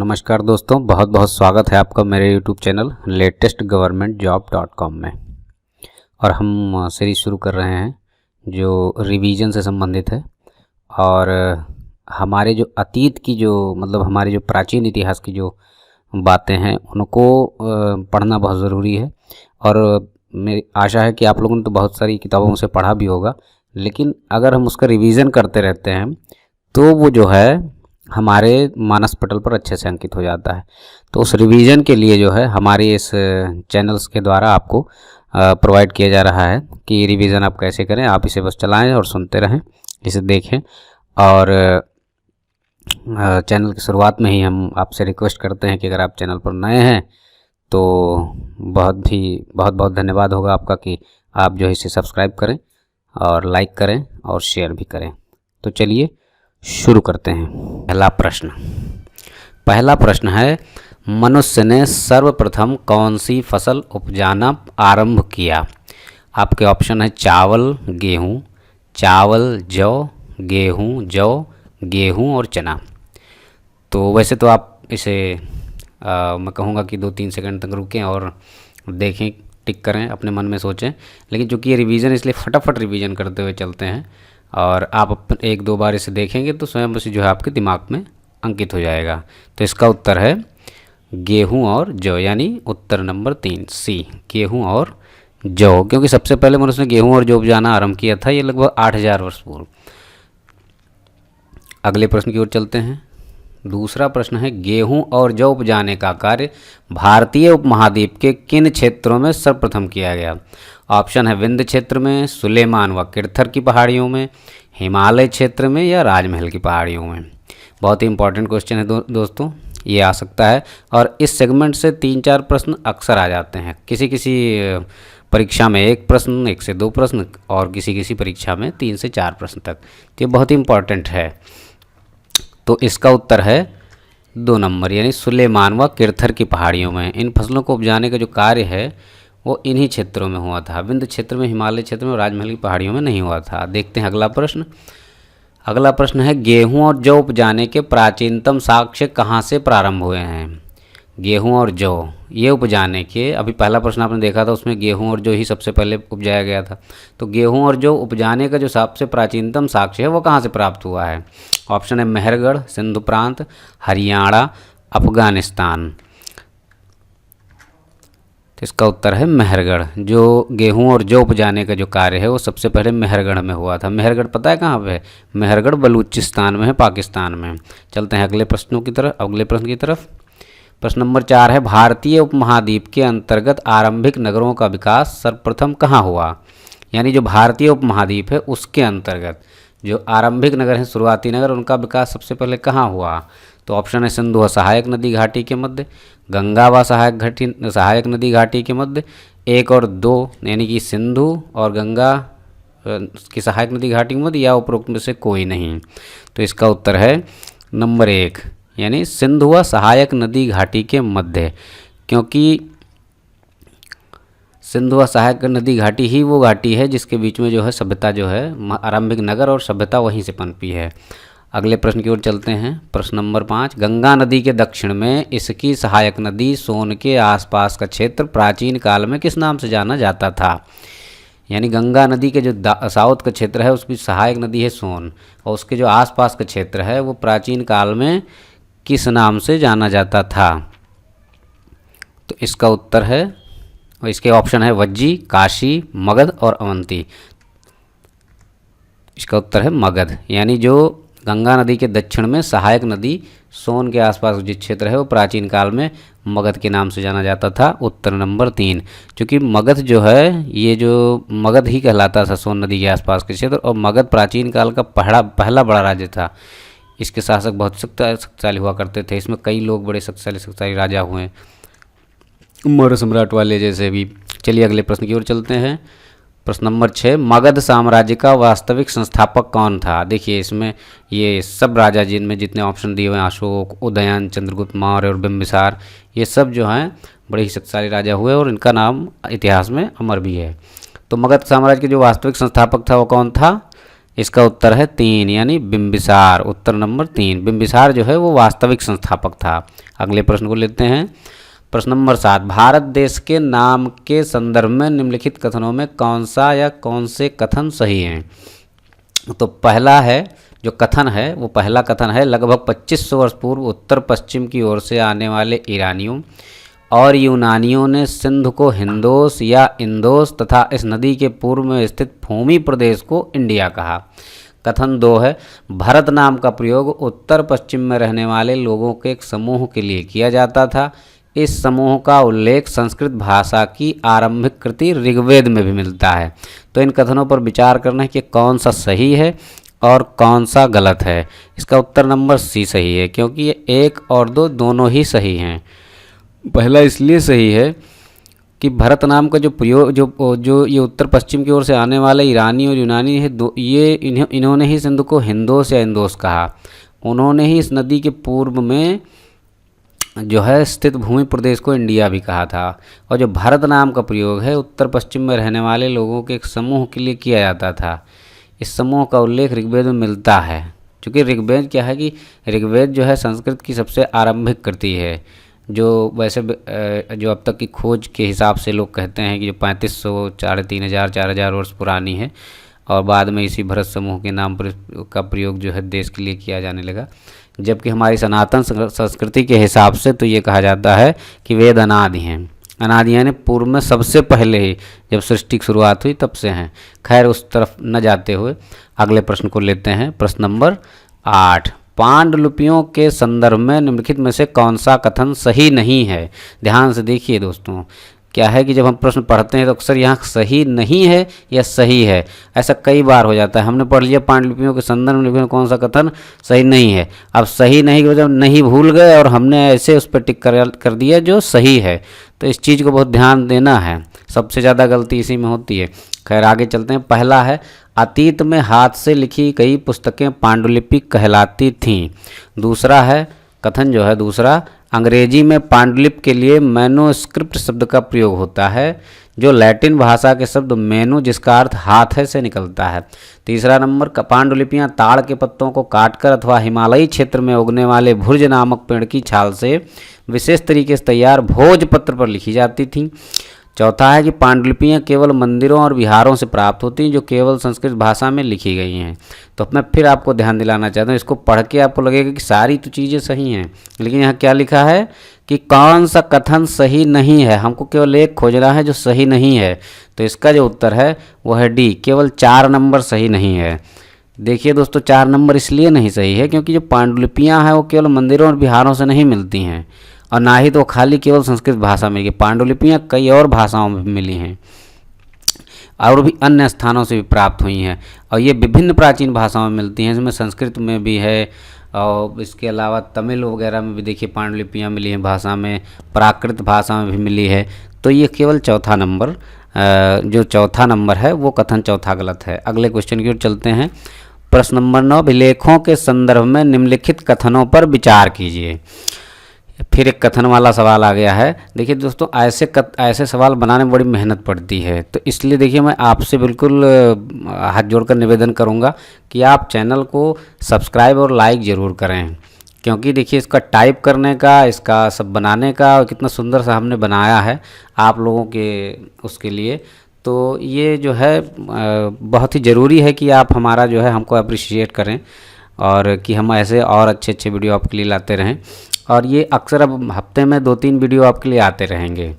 नमस्कार दोस्तों, बहुत बहुत स्वागत है आपका मेरे YouTube channel latest government job .com में। और हम सीरीज शुरू कर रहे हैं जो रिवीजन से संबंधित है। और हमारे जो अतीत की हमारे जो प्राचीन इतिहास की जो बातें हैं उनको पढ़ना बहुत ज़रूरी है। और मेरी आशा है कि आप लोगों ने तो बहुत सारी किताबों से पढ़ा भी होगा, लेकिन अगर हम उसका रिवीजन करते रहते हैं तो वो जो है हमारे मानस पटल पर अच्छे से अंकित हो जाता है। तो उस रिवीजन के लिए जो है हमारी इस चैनल्स के द्वारा आपको प्रोवाइड किया जा रहा है कि रिवीजन आप कैसे करें। आप इसे बस चलाएं और सुनते रहें, इसे देखें। और चैनल की शुरुआत में ही हम आपसे रिक्वेस्ट करते हैं कि अगर आप चैनल पर नए हैं तो बहुत बहुत धन्यवाद होगा आपका कि आप जो है इसे सब्सक्राइब करें और लाइक करें और शेयर भी करें। तो चलिए शुरू करते हैं। पहला प्रश्न है, मनुष्य ने सर्वप्रथम कौन सी फसल उपजाना आरंभ किया? आपके ऑप्शन है चावल, गेहूँ, जौ, गेहूँ और चना। तो वैसे तो आप इसे मैं कहूँगा कि 2-3 सेकंड तक रुकें और देखें, टिक करें, अपने मन में सोचें। लेकिन चूँकि ये रिवीजन इसलिए फटाफट रिवीजन करते हुए चलते हैं और आप 1-2 बार इसे देखेंगे तो स्वयं उसी जो है आपके दिमाग में अंकित हो जाएगा। तो इसका उत्तर है गेहूं और जौ, यानी उत्तर नंबर 3 सी, गेहूं और जौ। क्योंकि सबसे पहले मनुष्य ने गेहूं और जौ उपजाना आरंभ किया था, ये लगभग 8000 वर्ष पूर्व। अगले प्रश्न की ओर चलते हैं। दूसरा प्रश्न है, गेहूं और जौ उपजाने का कार्य भारतीय उपमहाद्वीप के किन क्षेत्रों में सर्वप्रथम किया गया? ऑप्शन है विंध्य क्षेत्र में, सुलेमान व किरथर की पहाड़ियों में, हिमालय क्षेत्र में या राजमहल की पहाड़ियों में। बहुत ही इंपॉर्टेंट क्वेश्चन है दोस्तों, ये आ सकता है। और इस सेगमेंट से 3-4 प्रश्न अक्सर आ जाते हैं। किसी परीक्षा में 1 प्रश्न, 1 से 2 प्रश्न, और किसी परीक्षा में 3 से 4 प्रश्न तक। तो ये बहुत ही इंपॉर्टेंट है। तो इसका उत्तर है 2 नंबर, यानी सुलेमान व किरथर की पहाड़ियों में। इन फसलों को उपजाने का जो कार्य है वो इन्हीं क्षेत्रों में हुआ था। विंध्य क्षेत्र में, हिमालय क्षेत्र में और राजमहल की पहाड़ियों में नहीं हुआ था। देखते हैं अगला प्रश्न। अगला प्रश्न है, गेहूं और जौ उपजाने के प्राचीनतम साक्ष्य कहाँ से प्रारंभ हुए हैं? गेहूं और जौ ये उपजाने के, अभी पहला प्रश्न आपने देखा था उसमें गेहूं और जौ ही सबसे पहले उपजाया गया था। तो गेहूं और जौ उपजाने का जो सबसे प्राचीनतम साक्ष्य है वो कहाँ से प्राप्त हुआ है? ऑप्शन है मेहरगढ़, सिंधु प्रांत, हरियाणा, अफगानिस्तान। तो इसका उत्तर है मेहरगढ़। जो गेहूं और जौ उपजाने का जो कार्य है वो सबसे पहले मेहरगढ़ में हुआ था। मेहरगढ़ पता है कहाँ पे है? मेहरगढ़ बलूचिस्तान में है, पाकिस्तान में। चलते हैं अगले प्रश्न की तरफ। प्रश्न नंबर 4 है, भारतीय उपमहाद्वीप के अंतर्गत आरंभिक नगरों का विकास सर्वप्रथम कहाँ हुआ? यानी जो भारतीय उपमहाद्वीप है उसके अंतर्गत जो आरंभिक नगर हैं, शुरुआती नगर, उनका विकास सबसे पहले कहाँ हुआ? तो ऑप्शन है सिंधु व सहायक नदी घाटी के मध्य, गंगा व सहायक नदी घाटी के मध्य, 1 और 2 यानी कि सिंधु और गंगा की सहायक नदी घाटी के मध्य, या उपरोक्त में से कोई नहीं। तो इसका उत्तर है नंबर 1, यानी सिंधु व सहायक नदी घाटी के मध्य। क्योंकि सिंधु व सहायक नदी घाटी ही वो घाटी है जिसके बीच में जो है सभ्यता जो है, आरंभिक नगर और सभ्यता वहीं से पनपी है। अगले प्रश्न की ओर चलते हैं। प्रश्न नंबर 5, गंगा नदी के दक्षिण में इसकी सहायक नदी सोन के आसपास का क्षेत्र प्राचीन काल में किस नाम से जाना जाता था? यानी गंगा नदी के जो साउथ का क्षेत्र है उसकी सहायक नदी है सोन, और उसके जो आसपास का क्षेत्र है वो प्राचीन काल में किस नाम से जाना जाता था? तो इसका उत्तर है, इसके ऑप्शन है वज्जी, काशी, मगध और अवंती। इसका उत्तर है मगध। यानी जो गंगा नदी के दक्षिण में सहायक नदी सोन के आसपास जो क्षेत्र है वो प्राचीन काल में मगध के नाम से जाना जाता था। उत्तर नंबर 3, क्योंकि मगध जो है, ये जो मगध ही कहलाता था सोन नदी के आसपास के क्षेत्र, और मगध प्राचीन काल का पहला बड़ा राज्य था। इसके शासक बहुत शक्तिशाली हुआ करते थे। इसमें कई लोग बड़े शक्तिशाली राजा हुए, मौर्य सम्राट वाले जैसे भी। चलिए अगले प्रश्न की ओर चलते हैं। प्रश्न नंबर 6, मगध साम्राज्य का वास्तविक संस्थापक कौन था? देखिए इसमें ये सब राजा जिनमें जितने ऑप्शन दिए हुए हैं, अशोक, उदयन, चंद्रगुप्त मौर्य और बिंबिसार, ये सब जो हैं बड़े ही शक्तिशाली राजा हुए और इनका नाम इतिहास में अमर भी है। तो मगध साम्राज्य के जो वास्तविक संस्थापक था वो कौन था? इसका उत्तर है 3 यानी बिंबिसार। उत्तर नंबर 3 बिंबिसार जो है वो वास्तविक संस्थापक था। अगले प्रश्न को लेते हैं। प्रश्न नंबर 7, भारत देश के नाम के संदर्भ में निम्नलिखित कथनों में कौन सा या कौन से कथन सही हैं? तो पहला है जो कथन है वो पहला कथन है, लगभग 2500 वर्ष पूर्व उत्तर पश्चिम की ओर से आने वाले ईरानियों और यूनानियों ने सिंधु को हिंदोस या इंदोस तथा इस नदी के पूर्व में स्थित भूमि प्रदेश को इंडिया कहा। कथन 2 है, भरत नाम का प्रयोग उत्तर पश्चिम में रहने वाले लोगों के एक समूह के लिए किया जाता था। इस समूह का उल्लेख संस्कृत भाषा की आरंभिक कृति ऋग्वेद में भी मिलता है। तो इन कथनों पर विचार करना है कि कौन सा सही है और कौन सा गलत है। इसका उत्तर नंबर सी सही है, क्योंकि ये 1 और 2 दोनों ही सही हैं। पहला इसलिए सही है कि भरत नाम का जो प्रयोग जो ये उत्तर पश्चिम की ओर से आने वाले ईरानी और यूनानी है, इन्होंने ही सिंधु को हिंदोस या इंदोस कहा। उन्होंने ही इस नदी के पूर्व में जो है स्थित भूमि प्रदेश को इंडिया भी कहा था। और जो भारत नाम का प्रयोग है उत्तर पश्चिम में रहने वाले लोगों के एक समूह के लिए किया जाता था। इस समूह का उल्लेख ऋग्वेद में मिलता है, क्योंकि ऋग्वेद क्या है कि ऋग्वेद जो है संस्कृत की सबसे आरंभिक कृति है, जो वैसे जो अब तक की खोज के हिसाब से लोग कहते हैं कि जो 3500 3500 4000 वर्ष पुरानी है, और बाद में इसी भरत समूह के नाम पर का प्रयोग जो है देश के लिए किया जाने लगा। जबकि हमारी सनातन संस्कृति के हिसाब से तो ये कहा जाता है कि वेद अनादि हैं। अनादि यानी पूर्व में सबसे पहले ही जब सृष्टि की शुरुआत हुई तब से हैं। खैर उस तरफ न जाते हुए अगले प्रश्न को लेते हैं। प्रश्न नंबर 8, पांडुलिपियों के संदर्भ में निम्नलिखित में से कौन सा कथन सही नहीं है? ध्यान से देखिए दोस्तों, क्या है कि जब हम प्रश्न पढ़ते हैं तो अक्सर यहाँ सही नहीं है या सही है, ऐसा कई बार हो जाता है। हमने पढ़ लिया पांडुलिपियों के संदर्भ में कौन सा कथन सही नहीं है, अब सही नहीं की वजह नहीं भूल गए और हमने ऐसे उस पर टिक कर दिया जो सही है। तो इस चीज़ को बहुत ध्यान देना है, सबसे ज़्यादा गलती इसी में होती है। खैर आगे चलते हैं। पहला है, अतीत में हाथ से लिखी कई पुस्तकें पांडुलिपि कहलाती थीं। दूसरा है कथन जो है दूसरा, अंग्रेजी में पांडुलिपि के लिए मैनोस्क्रिप्ट शब्द का प्रयोग होता है, जो लैटिन भाषा के शब्द मेनू जिसका अर्थ हाथ है से निकलता है। तीसरा नंबर, पांडुलिपियाँ ताड़ के पत्तों को काटकर अथवा हिमालयी क्षेत्र में उगने वाले भुर्ज नामक पेड़ की छाल से विशेष तरीके से तैयार भोजपत्र पर लिखी जाती थीं। चौथा है कि पांडुलिपियाँ केवल मंदिरों और विहारों से प्राप्त होती हैं, जो केवल संस्कृत भाषा में लिखी गई हैं। तो मैं फिर आपको ध्यान दिलाना चाहता हूँ, इसको पढ़ के आपको लगेगा कि सारी तो चीज़ें सही हैं, लेकिन यहाँ क्या लिखा है कि कौन सा कथन सही नहीं है। हमको केवल एक खोजना है जो सही नहीं है। तो इसका जो उत्तर है वो है डी, केवल 4 नंबर सही नहीं है। देखिए दोस्तों, 4 नंबर इसलिए नहीं सही है क्योंकि जो पांडुलिपियाँ हैं वो केवल मंदिरों और विहारों से नहीं मिलती हैं, और ना ही तो खाली केवल संस्कृत भाषा में। पांडुलिपियाँ कई और भाषाओं में मिली हैं और भी अन्य स्थानों से भी प्राप्त हुई हैं, और ये विभिन्न प्राचीन भाषाओं में मिलती हैं। इसमें संस्कृत में भी है, और इसके अलावा तमिल वगैरह में भी देखिए पांडुलिपियाँ मिली हैं भाषा में, प्राकृत भाषा में भी मिली है। तो ये केवल चौथा नंबर जो चौथा नंबर है वो कथन चौथा गलत है। अगले क्वेश्चन की ओर चलते हैं। प्रश्न नंबर 9, अभिलेखों के संदर्भ में निम्नलिखित कथनों पर विचार कीजिए। फिर एक कथन वाला सवाल आ गया है। देखिए दोस्तों, ऐसे सवाल बनाने में बड़ी मेहनत पड़ती है, तो इसलिए देखिए मैं आपसे बिल्कुल हाथ जोड़कर निवेदन करूंगा कि आप चैनल को सब्सक्राइब और लाइक ज़रूर करें, क्योंकि देखिए इसका टाइप करने का, इसका सब बनाने का, और कितना सुंदर सा हमने बनाया है आप लोगों के उसके लिए। तो ये जो है बहुत ही ज़रूरी है कि आप हमारा जो है हमको अप्रिशिएट करें, और कि हम ऐसे और अच्छे अच्छे वीडियो आपके लिए लाते रहें। और ये अक्सर अब हफ्ते में 2-3 वीडियो आपके लिए आते रहेंगे,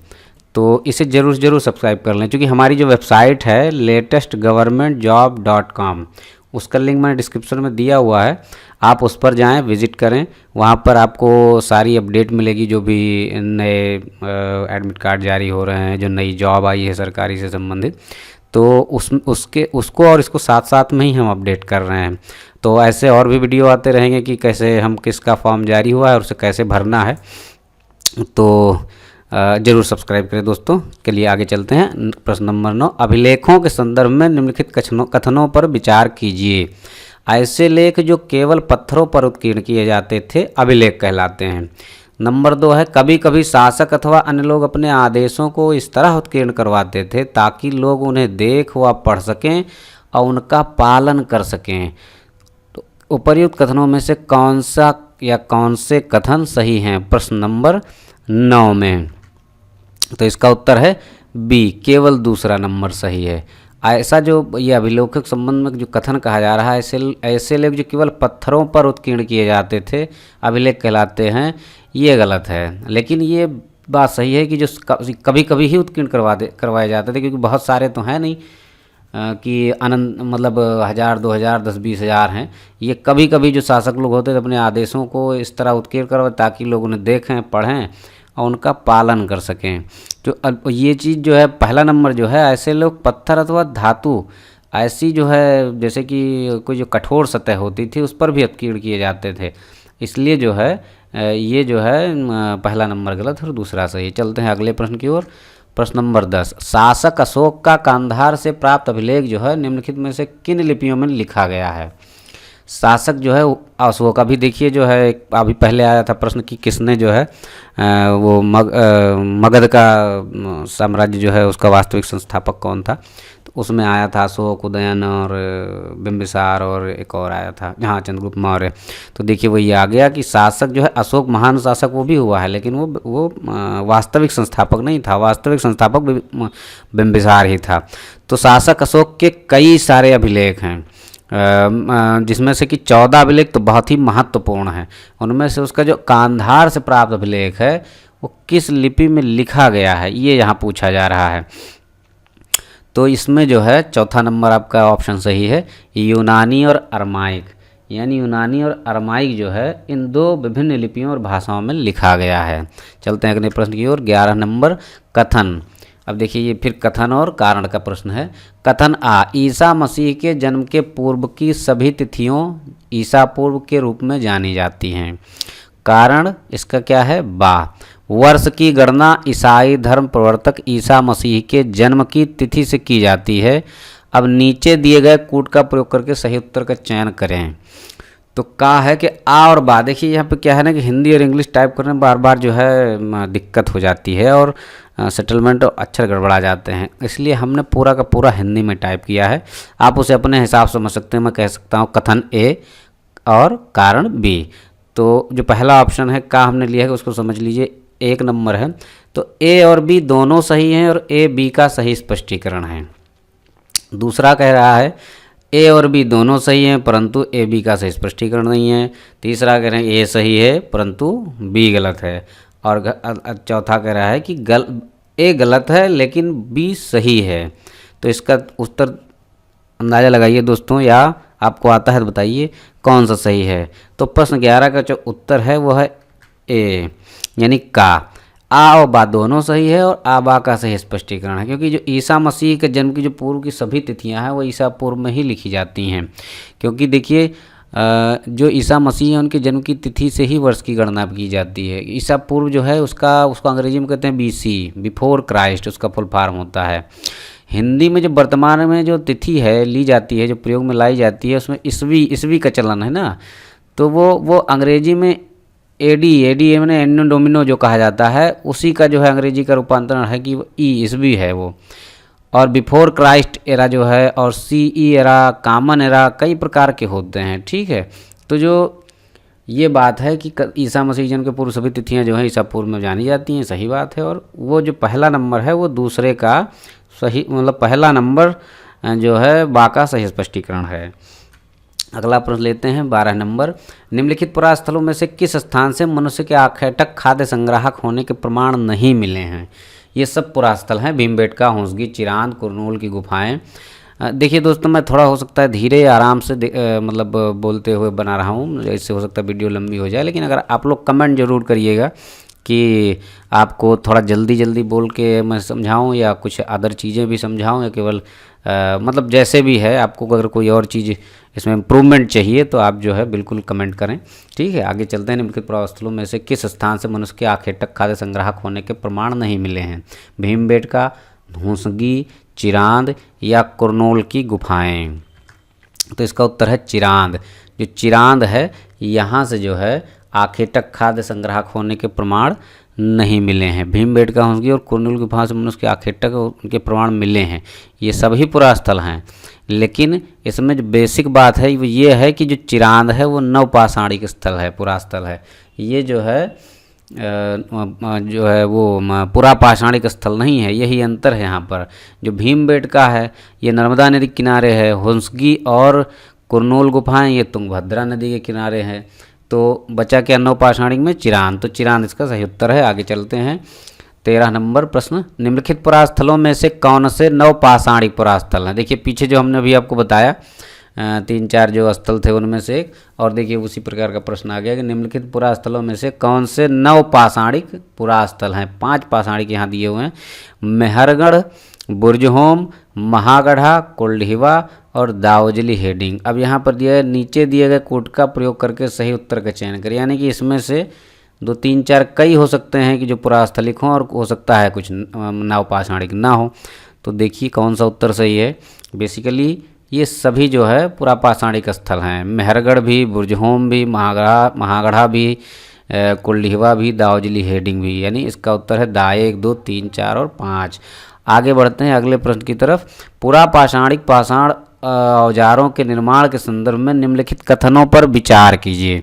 तो इसे ज़रूर सब्सक्राइब कर लें। क्योंकि हमारी जो वेबसाइट है latestgovernmentjob.com, उसका लिंक मैंने डिस्क्रिप्शन में दिया हुआ है, आप उस पर जाएं, विज़िट करें। वहाँ पर आपको सारी अपडेट मिलेगी, जो भी नए एडमिट कार्ड जारी हो रहे हैं, जो नई जॉब आई है सरकारी से संबंधित, तो उसको और इसको साथ साथ में ही हम अपडेट कर रहे हैं। तो ऐसे और भी वीडियो आते रहेंगे कि कैसे हम किसका फॉर्म जारी हुआ है और उसे कैसे भरना है। तो ज़रूर सब्सक्राइब करें दोस्तों। के लिए आगे चलते हैं। प्रश्न नंबर 9, अभिलेखों के संदर्भ में निम्नलिखित कथनों पर विचार कीजिए। ऐसे लेख जो केवल पत्थरों पर उत्कीर्ण किए जाते थे अभिलेख कहलाते हैं। नंबर 2 है, कभी कभी शासक अथवा अन्य लोग अपने आदेशों को इस तरह उत्कीर्ण करवाते थे ताकि लोग उन्हें देख व पढ़ सकें और उनका पालन कर सकें। तो उपर्युक्त कथनों में से कौन सा या कौन से कथन सही हैं? प्रश्न नंबर 9 में। तो इसका उत्तर है बी, केवल दूसरा नंबर सही है। ऐसा जो ये अभिलेखक संबंध में जो कथन कहा जा रहा है, ऐसे लेख जो केवल पत्थरों पर उत्कीर्ण किए जाते थे अभिलेख कहलाते हैं, ये गलत है। लेकिन ये बात सही है कि जो कभी कभी ही उत्कीर्ण करवाए जाते थे, क्योंकि बहुत सारे तो हैं नहीं कि अनंत मतलब 1000, 2000, 10, 20,000 हैं। ये कभी कभी जो शासक लोग होते थे अपने आदेशों को इस तरह उत्कीर्ण करवाए ताकि लोग उन्हें देखें, पढ़ें और उनका पालन कर सकें। जो ये चीज़ जो है, पहला नंबर जो है, ऐसे लोग पत्थर अथवा धातु ऐसी जो है, जैसे कि कोई जो कठोर सतह होती थी उस पर भी उत्कीर्ण किए जाते थे। इसलिए जो है ये जो है पहला नंबर गलत है और दूसरा सही। चलते हैं अगले प्रश्न की ओर। प्रश्न नंबर 10, शासक अशोक का कांधार से प्राप्त अभिलेख जो है निम्नलिखित में से किन लिपियों में लिखा गया है? शासक जो है अशोक, अभी देखिए जो है अभी पहले आया था प्रश्न कि किसने जो है वो मगध का साम्राज्य जो है उसका वास्तविक संस्थापक कौन था। तो उसमें आया था अशोक, उदयन और बिंबिसार और एक और आया था, जहाँ चंद्रगुप्त मौर्य। तो देखिए वही आ गया कि शासक जो है अशोक महान शासक वो भी हुआ है, लेकिन वो वास्तविक संस्थापक नहीं था। वास्तविक संस्थापक बिंबिसार ही था। तो शासक अशोक के कई सारे अभिलेख हैं, जिसमें से कि 14 अभिलेख तो बहुत ही महत्वपूर्ण हैं। उनमें से उसका जो कांधार से प्राप्त अभिलेख है वो किस लिपि में लिखा गया है, ये यहाँ पूछा जा रहा है। तो इसमें जो है चौथा नंबर आपका ऑप्शन सही है, यूनानी और अरमाइक। यानी यूनानी और अरमाइक जो है इन दो विभिन्न लिपियों और भाषाओं में लिखा गया है। चलते हैं अगले प्रश्न की ओर। 11 नंबर कथन। अब देखिए ये फिर कथन और कारण का प्रश्न है। कथन आ, ईसा मसीह के जन्म के पूर्व की सभी तिथियों ईसा पूर्व के रूप में जानी जाती हैं। कारण इसका क्या है? बा, वर्ष की गणना ईसाई धर्म प्रवर्तक ईसा मसीह के जन्म की तिथि से की जाती है। अब नीचे दिए गए कूट का प्रयोग करके सही उत्तर का चयन करें। तो का है कि आ और बा, देखिए यहाँ पे क्या है ना कि हिंदी और इंग्लिश टाइप करने में बार बार जो है दिक्कत हो जाती है और सेटलमेंट और अक्षर गड़बड़ा जाते हैं, इसलिए हमने पूरा का पूरा हिंदी में टाइप किया है। आप उसे अपने हिसाब से समझ सकते हैं। मैं कह सकता हूँ कथन ए और कारण बी। तो जो पहला ऑप्शन है का हमने लिया है उसको समझ लीजिए 1 नंबर है। तो ए और बी दोनों सही हैं और ए बी का सही स्पष्टीकरण है। दूसरा कह रहा है ए और बी दोनों सही हैं परंतु ए बी का सही स्पष्टीकरण नहीं है। तीसरा कह रहे हैं ए सही है परंतु बी गलत है। और चौथा कह रहा है कि ए गलत है लेकिन बी सही है। तो इसका उत्तर अंदाज़ा लगाइए दोस्तों, या आपको आता है तो बताइए कौन सा सही है। तो प्रश्न 11 का जो उत्तर है वो है ए, यानी का। आ और बा दोनों सही है और आ बा का सही स्पष्टीकरण है, क्योंकि जो ईसा मसीह के जन्म की जो पूर्व की सभी तिथियां हैं वो ईसा पूर्व में ही लिखी जाती हैं। क्योंकि देखिए जो ईसा मसीह है उनके जन्म की तिथि से ही वर्ष की गणना की जाती है। ईसा पूर्व जो है उसको अंग्रेजी में कहते हैं BC, बिफोर क्राइस्ट, उसका फुल फॉर्म होता है। हिंदी में जो वर्तमान में जो तिथि है ली जाती है, जो प्रयोग में लाई जाती है, उसमें ईसवी का चलन है ना। तो वो अंग्रेजी में एडी मैंने एनो डोमिनो जो कहा जाता है उसी का जो है अंग्रेजी का रूपांतरण है कि ईसवी है वो। और बिफोर क्राइस्ट एरा जो है और CE एरा, कॉमन एरा, कई प्रकार के होते हैं। ठीक है, तो जो ये बात है कि ईसा मसीह जन्म के पूर्व सभी तिथियां जो हैं ईसा पूर्व में जानी जाती हैं, सही बात है। और वो जो पहला नंबर है वो दूसरे का सही, मतलब पहला नंबर जो है बा का सही स्पष्टीकरण है। अगला प्रश्न लेते हैं 12 नंबर। निम्नलिखित पुरास्थलों में से किस स्थान से मनुष्य के आखेटक खाद्य संग्राहक होने के प्रमाण नहीं मिले हैं? ये सब पुरास्थल हैं, भीमबेटका, होंसगी, चिरांद, कुरनूल की गुफाएं। देखिए दोस्तों, मैं थोड़ा हो सकता है धीरे आराम से मतलब बोलते हुए बना रहा हूँ, इससे हो सकता है वीडियो लंबी हो जाए। लेकिन अगर आप लोग कमेंट जरूर करिएगा कि आपको थोड़ा जल्दी बोल के मैं समझाऊं या कुछ अदर चीज़ें भी समझाऊं, या केवल मतलब जैसे भी है, आपको अगर कोई और चीज़ इसमें इम्प्रूवमेंट चाहिए तो आप जो है बिल्कुल कमेंट करें। ठीक है, आगे चलते हैं। निम्नलिखित पुरास्थलों में से किस स्थान से मनुष्य के आखेटक खाद्य संग्राहक होने के प्रमाण नहीं मिले हैं? भीमबेटका, होंसगी, चिरांद या कुरनूल की गुफाएं। तो इसका उत्तर है चिरांद। जो चिरांद है यहाँ से जो है आखेटक खाद्य संग्राहक होने के प्रमाण नहीं मिले हैं। भीमबेटका, हुंसगी और कुरनूल गुफा से मनुष्य के आखेट तक उनके प्रमाण मिले हैं। ये सभी पुरास्थल हैं, लेकिन इसमें जो बेसिक बात है वो ये है कि जो चिरांद है वो नवपाषाणिक स्थल है, पुरास्थल है। ये जो है वो पुरापाषाणिक स्थल नहीं है, यही अंतर है यहाँ पर। जो भीमबेटका है ये नर्मदा नदी के किनारे है, हुंसगी और कुरनूल गुफाएं ये तुंगभद्रा नदी के किनारे हैं। तो बचा क्या नवपाषाणिक में? चिरांद। तो चिरांद इसका सही उत्तर है। आगे चलते हैं 13 नंबर प्रश्न, निम्नलिखित पुरास्थलों में से कौन से नवपाषाणिक पुरास्थल हैं? देखिए पीछे जो हमने अभी आपको बताया 3-4 जो स्थल थे उनमें से एक, और देखिए उसी प्रकार का प्रश्न आ गया कि निम्नलिखित पुरास्थलों में से कौन से नवपाषाणिक पुरास्थल हैं? 5 पाषाणिक यहाँ दिए हुए हैं, मेहरगढ़, बुर्जहोम, महागढ़ा, कोल्ढिवा और दावजली हेडिंग। अब यहाँ पर दिया है नीचे दिए गए कोड का प्रयोग करके सही उत्तर का चयन करें, यानी कि इसमें से 2-3-4 कई हो सकते हैं कि जो पुरास्थलिक हों, और हो सकता है कुछ नवपाषाणिक ना हो। तो देखिए कौन सा उत्तर सही है। बेसिकली ये सभी जो है पुरापाषाणिक स्थल हैं, मेहरगढ़ भी, बुर्जहोम भी, महागढ़ा भी, कोल्ढिवा भी, दावजली हेडिंग भी, यानी इसका उत्तर है दा 1, 2, 3, 4 और 5। आगे बढ़ते हैं अगले प्रश्न की तरफ। पुरापाषाणिक पाषाण औजारों के निर्माण के संदर्भ में निम्नलिखित कथनों पर विचार कीजिए।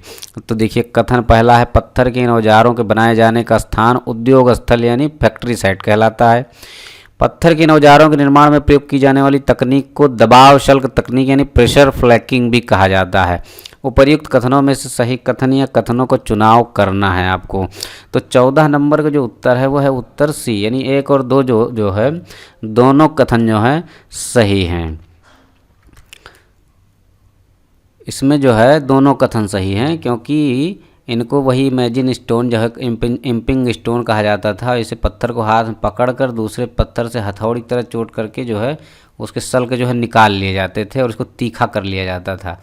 तो देखिए कथन पहला है, पत्थर के इन औजारों के बनाए जाने का स्थान उद्योग स्थल यानी फैक्ट्री साइट कहलाता है। पत्थर के इन औजारों के निर्माण में प्रयोग की जाने वाली तकनीक को दबाव शल्क तकनीक यानी प्रेशर फ्लैकिंग भी कहा जाता है। उपर्युक्त कथनों में से सही कथन या कथनों को चुनाव करना है आपको। तो 14 नंबर का जो उत्तर है वो है उत्तर सी, यानी 1 और 2 जो है दोनों कथन जो है सही हैं। इसमें जो है दोनों कथन सही हैं, क्योंकि इनको वही इमेजिन स्टोन जो है इम्पिंग स्टोन कहा जाता था। इसे पत्थर को हाथ में पकड़कर दूसरे पत्थर से हथौड़ी की तरह चोट करके जो है उसके सल्क जो है निकाल लिए जाते थे और उसको तीखा कर लिया जाता था,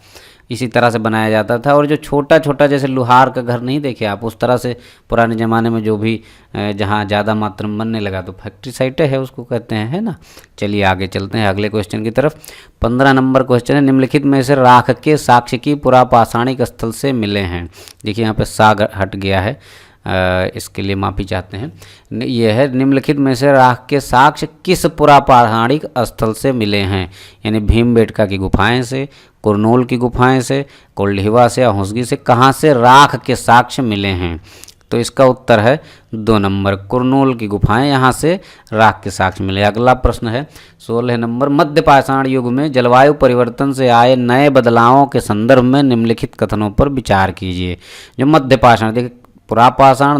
इसी तरह से बनाया जाता था। और जो छोटा छोटा जैसे लोहार का घर नहीं देखे आप, उस तरह से पुराने ज़माने में जो भी जहाँ ज़्यादा मात्रा में बनने लगा तो फैक्ट्री साइटें है उसको कहते हैं, है ना। चलिए आगे चलते हैं अगले क्वेश्चन की तरफ। 15 नंबर क्वेश्चन है, निम्नलिखित में से राख के साक्ष्य की पुरापाषाणिक स्थल से मिले हैं। देखिए यहाँ पे साग हट गया है, इसके लिए माफ़ी चाहते हैं। ये है निम्नलिखित में से राख के साक्ष्य किस पुरापाषाणिक स्थल से मिले हैं? यानी भीमबेटका की गुफाएं से, कुरनूल की गुफाएं से, कोल्ढिवा से या हुंसगी से, कहाँ से राख के साक्ष्य मिले हैं? तो इसका उत्तर है 2 नंबर, कुरनूल की गुफाएं, यहाँ से राख के साक्ष्य मिले। अगला प्रश्न है 16 नंबर, मध्य पाषाण युग में जलवायु परिवर्तन से आए नए बदलावों के संदर्भ में निम्नलिखित कथनों पर विचार कीजिए। जो मध्य पाषाण, देखिए पुरापाषाण,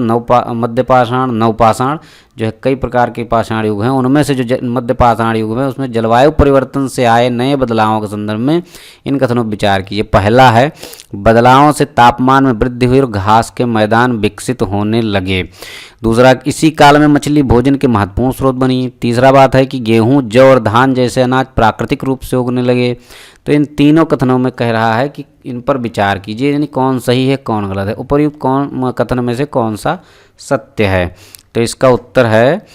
मध्य पाषाण, नवपाषाण जो है कई प्रकार के पाषाण युग हैं, उनमें से जो मध्य पाषाण युग है उसमें जलवायु परिवर्तन से आए नए बदलावों के संदर्भ में इन कथनों पर विचार कीजिए। पहला है, बदलावों से तापमान में वृद्धि हुई और घास के मैदान विकसित होने लगे। दूसरा, इसी काल में मछली भोजन के महत्वपूर्ण स्रोत बनी। तीसरा बात है कि गेहूं, जौ और धान जैसे अनाज प्राकृतिक रूप से उगने लगे। तो इन तीनों कथनों में कह रहा है कि इन पर विचार कीजिए, यानी कौन सही है कौन गलत है, उपर्युक्त कौन कथन में से कौन सा सत्य है। तो इसका उत्तर है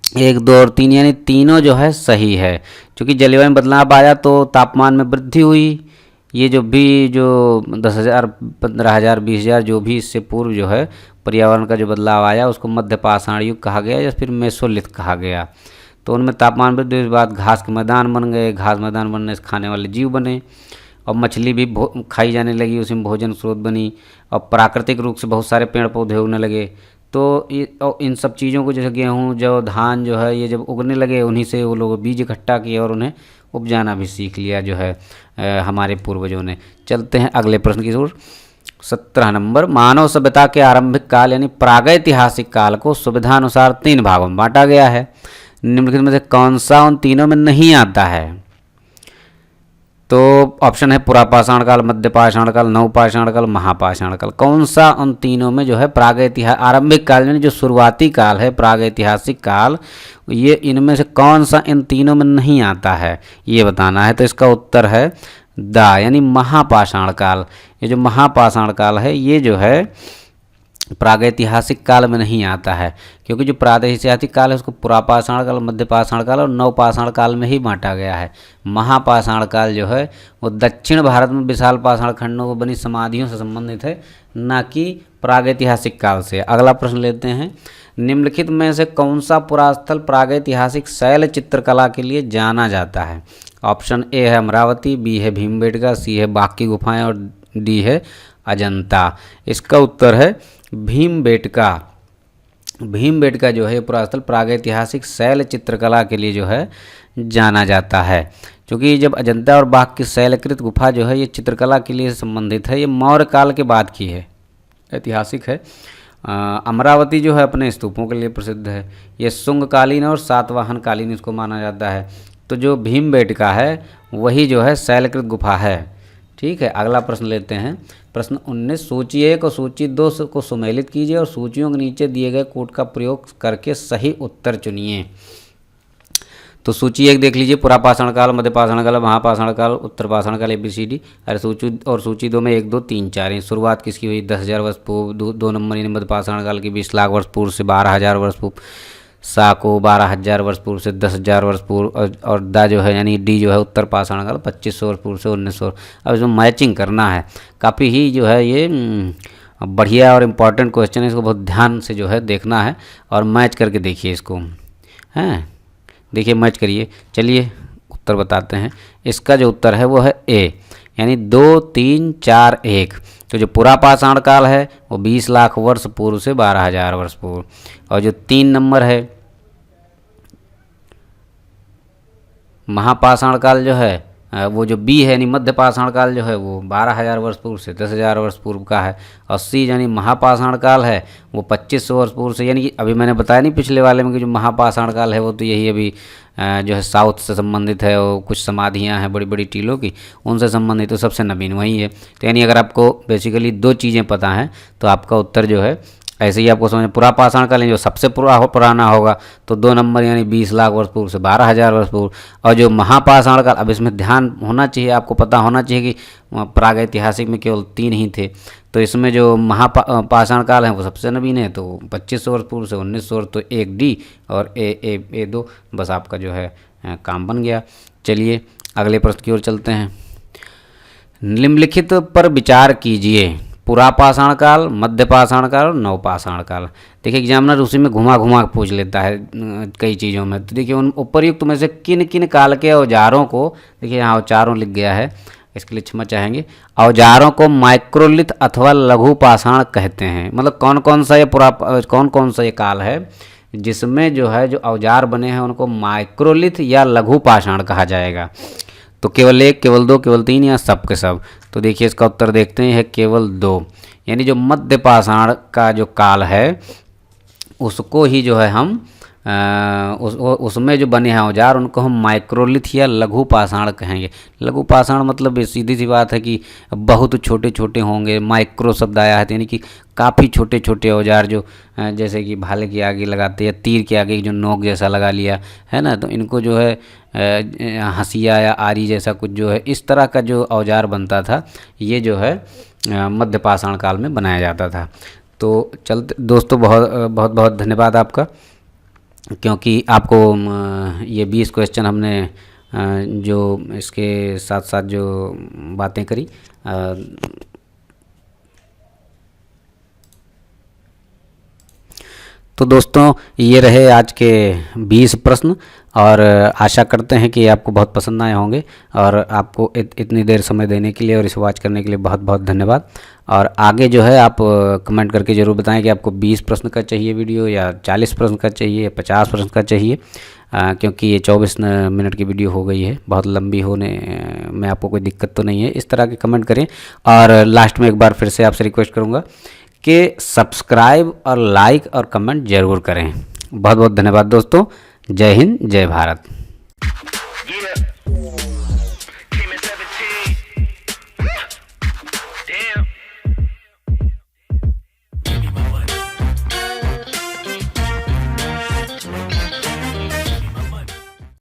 1, 2 और 3, यानी तीनों जो है सही है। क्योंकि जलवायु में बदलाव आया तो तापमान में वृद्धि हुई। ये जो 10,000, 15,000, 20,000 जो भी इससे पूर्व जो है पर्यावरण का जो बदलाव आया उसको मध्य पाषाण युग कहा गया या फिर मेसोलिथ कहा गया। तो उनमें तापमान वृद्धि के बाद घास के मैदान बन गए, घास मैदान बनने से खाने वाले जीव बने और मछली भी खाई जाने लगी, उसी में भोजन स्रोत बनी और प्राकृतिक रूप से बहुत सारे पेड़ पौधे उगने लगे। तो इन सब चीज़ों को जैसे गेहूँ, जौ, धान जो है ये जब उगने लगे उन्हीं से वो लोग बीज इकट्ठा किए और उन्हें उपजाना भी सीख लिया जो है हमारे पूर्वजों ने। चलते हैं अगले प्रश्न की ओर। 17 नंबर, मानव सभ्यता के आरंभिक काल यानी प्रागैतिहासिक काल को सुविधानुसार 3 भागों में बांटा गया है। निम्नलिखित में से कौन सा उन तीनों में नहीं आता है? तो ऑप्शन है पुरापाषाण काल, मध्य पाषाण काल, नवपाषाण काल, महापाषाण काल। कौन सा उन तीनों में जो है प्रागैतिहासिक आरंभिक काल यानी जो शुरुआती काल है प्रागैतिहासिक काल, ये इनमें से कौन सा इन तीनों में नहीं आता है ये बताना है। तो इसका उत्तर है दा, यानी महापाषाण काल। ये जो महापाषाण काल है ये जो है प्रागैतिहासिक काल में नहीं आता है, क्योंकि जो प्रागैतिहासिक काल है उसको पुरापाषाण काल, मध्य पाषाण काल और नवपाषाण काल में ही बांटा गया है। महापाषाण काल जो है वो दक्षिण भारत में विशाल पाषाण खंडों को बनी समाधियों से संबंधित है, ना कि प्रागैतिहासिक काल से। अगला प्रश्न लेते हैं, निम्नलिखित में से कौन सा पुरास्थल प्रागैतिहासिक शैल चित्रकला के लिए जाना जाता है? ऑप्शन ए है अमरावती, बी है भीमबेटका, सी है बाघ की गुफाएं और डी है अजंता। इसका उत्तर है भीमबेटका। भीमबेटका जो है पुरास्थल प्रागैतिहासिक शैल चित्रकला के लिए जो है जाना जाता है, क्योंकि जब अजंता और बाघ की शैलकृत गुफा जो है ये चित्रकला के लिए संबंधित है, ये मौर्य काल के बाद की है, ऐतिहासिक है। अमरावती जो है अपने स्तूपों के लिए प्रसिद्ध है, ये शुंगकालीन और सातवाहन कालीन इसको माना जाता है। तो जो भीमबेटका है वही जो है शैलकृत गुफा है। ठीक है, अगला प्रश्न लेते हैं। प्रश्न 19, सूची 1 और सूची 2 को सुमेलित कीजिए और सूचियों के नीचे दिए गए कोड का प्रयोग करके सही उत्तर चुनिए। तो सूची 1 देख लीजिए, पुरापाषाण काल, मध्यपाषाण काल, महापाषाण काल, उत्तरपाषाण काल, ABCD। अरे सूची 2 में 1, 2, 3, 4 शुरुआत किसकी हुई? 10,000 वर्ष पूर्व। 2 नंबर यानी मध्यपाषाण काल की 20 लाख वर्ष पूर्व से 12,000 वर्ष पूर्व। सा को 12,000 वर्ष पूर्व से 10,000 वर्ष पूर्व, और दा जो है यानी डी जो है उत्तर पाषाण काल 2500 वर्ष पूर्व से 1900। अब इसमें मैचिंग करना है, काफ़ी ही जो है ये बढ़िया और इम्पॉर्टेंट क्वेश्चन है, इसको बहुत ध्यान से जो है देखना है और मैच करके देखिए इसको, हैं देखिए मैच करिए। चलिए उत्तर बताते हैं। इसका जो उत्तर है वो है ए, यानी 2, 3, 4, 1। तो जो पुरापाषाण काल है वो 20 लाख वर्ष पूर्व से 12,000 वर्ष पूर्व, और जो 3 नंबर है महापाषाण काल जो है वो जो बी है यानी मध्यपाषाण काल जो है वो 12,000 वर्ष पूर्व से 10,000 वर्ष पूर्व का है, और सी यानी महापाषाण काल है वो 2500 वर्ष पूर्व से, यानी कि अभी मैंने बताया नहीं पिछले वाले में कि जो महापाषाण काल है वो तो यही अभी जो है साउथ से संबंधित है, और कुछ समाधियाँ हैं बड़ी बड़ी टीलों की, उनसे संबंधित, तो सबसे नवीन वही है। तो यानी अगर आपको बेसिकली 2 चीज़ें पता हैं तो आपका उत्तर जो है ऐसे ही आपको समझ, पुरापाषाण काल जो सबसे पुराना होगा तो 2 नंबर यानी 20 लाख वर्ष पूर्व से 12,000 वर्ष पूर्व, और जो महापाषाण काल, अब इसमें ध्यान होना चाहिए, आपको पता होना चाहिए कि प्रागैतिहासिक में केवल 3 ही थे, तो इसमें जो महापाषाण काल है वो सबसे नवीन है, तो 2500 वर्ष पूर्व से 1900 वर्ष, तो 1 डी और ए 2, बस आपका जो है काम बन गया। चलिए अगले प्रश्न की ओर चलते हैं। निम्नलिखित पर विचार कीजिए, पुरापाषाण काल, मध्यपाषाण काल और नवपाषाण काल। देखिए एग्जामिनर उसी में घुमा घुमा पूछ लेता है कई चीज़ों में। तो देखिए उन उपर्युक्त में से किन किन काल के औजारों को, देखिए यहाँ औजारों लिख गया है, इसके लिए क्षमा चाहेंगे, औजारों को माइक्रोलिथ अथवा लघु पाषाण कहते हैं। मतलब कौन कौन सा ये काल है जिसमें जो है जो औजार बने हैं उनको माइक्रोलिथ या लघु पाषाण कहा जाएगा। तो केवल 1, केवल 2, केवल 3 या सब के सब? तो देखिए इसका उत्तर देखते हैं, है केवल 2, यानी जो मध्य पाषाण का जो काल है उसको ही जो है हम उसमें जो बने हैं औजार उनको हम माइक्रोलिथ या लघु पाषाण कहेंगे। लघु पाषाण मतलब सीधी सी बात है कि बहुत छोटे छोटे होंगे, माइक्रो शब्द आया है, यानी कि काफ़ी छोटे छोटे औजार जो जैसे कि भाले के आगे लगाते या तीर के आगे जो नोक जैसा लगा लिया है ना, तो इनको जो है हंसिया या आरी जैसा कुछ जो है इस तरह का जो औजार बनता था, ये जो है मध्य पाषाण काल में बनाया जाता था। तो चलते दोस्तों, बहुत बहुत धन्यवाद आपका, क्योंकि आपको ये 20 क्वेश्चन हमने जो इसके साथ साथ जो बातें करी, तो दोस्तों ये रहे आज के 20 प्रश्न, और आशा करते हैं कि आपको बहुत पसंद आए होंगे, और आपको इतनी देर समय देने के लिए और इसे वॉच करने के लिए बहुत बहुत धन्यवाद। और आगे जो है आप कमेंट करके ज़रूर बताएं कि आपको 20 प्रश्न का चाहिए वीडियो, या 40 प्रश्न का चाहिए, या 50 प्रश्न का चाहिए, क्योंकि ये 24 मिनट की वीडियो हो गई है, बहुत लंबी होने में आपको कोई दिक्कत तो नहीं है। इस तरह के कमेंट करें, और लास्ट में एक बार फिर से आपसे रिक्वेस्ट करूँगा कि सब्सक्राइब और लाइक और कमेंट ज़रूर करें। बहुत बहुत धन्यवाद दोस्तों। जय हिंद, जय भारत।